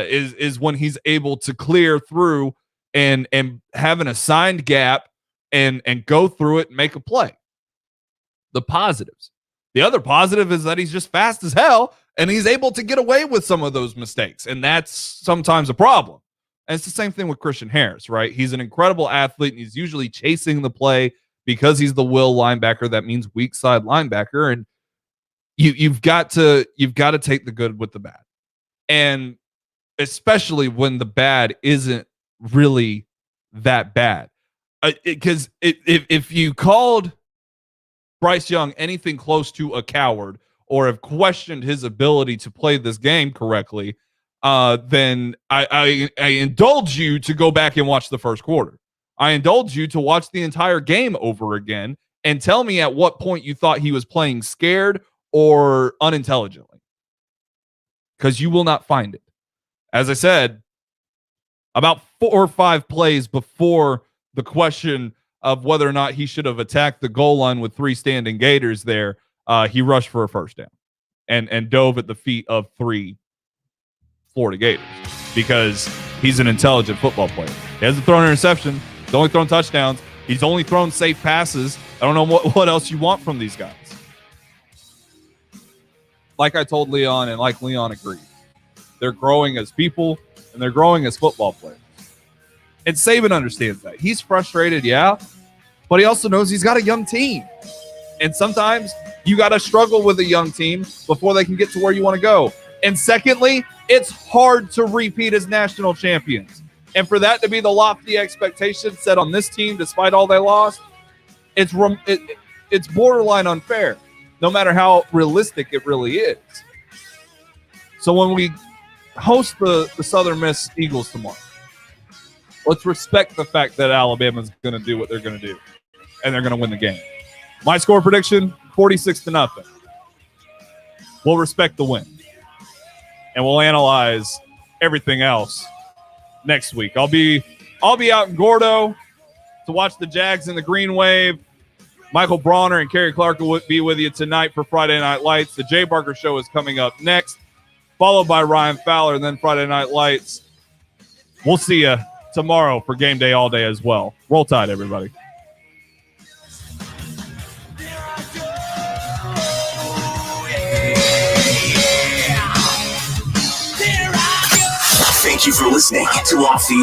S11: is when he's able to clear through and have an assigned gap and go through it and make a play. The positives. The other positive is that he's just fast as hell, and he's able to get away with some of those mistakes, and that's sometimes a problem. And it's the same thing with Christian Harris, right? He's an incredible athlete, and he's usually chasing the play because he's the will linebacker. That means weak side linebacker, and you've got to take the good with the bad, and especially when the bad isn't really that bad. Because if you called Bryce Young anything close to a coward or have questioned his ability to play this game correctly, then I indulge you to go back and watch the first quarter. I indulge you to watch the entire game over again and tell me at what point you thought he was playing scared or unintelligently, because you will not find it. As I said, about 4 or 5 plays before the question of whether or not he should have attacked the goal line with 3 standing Gators there, he rushed for a first down and dove at the feet of 3 Florida Gators because he's an intelligent football player. He hasn't thrown an interception. He's only thrown touchdowns. He's only thrown safe passes. I don't know what else you want from these guys. Like I told Leon, and like Leon agreed, they're growing as people and they're growing as football players. And Saban understands that. He's frustrated, yeah, but he also knows he's got a young team. And sometimes you got to struggle with a young team before they can get to where you want to go. And secondly, it's hard to repeat as national champions. And for that to be the lofty expectation set on this team, despite all they lost, it's borderline unfair, no matter how realistic it really is. So when we host the Southern Miss Eagles tomorrow, let's respect the fact that Alabama's going to do what they're going to do, and they're going to win the game. My score prediction, 46-0. We'll respect the win, and we'll analyze everything else next week. I'll be out in Gordo to watch the Jags in the Green Wave. Michael Bronner and Kerry Clark will be with you tonight for Friday Night Lights. The Jay Barker Show is coming up next, followed by Ryan Fowler, and then Friday Night Lights. We'll see you tomorrow for Game Day All Day as well. Roll Tide, everybody.
S3: Thank you for listening to Off the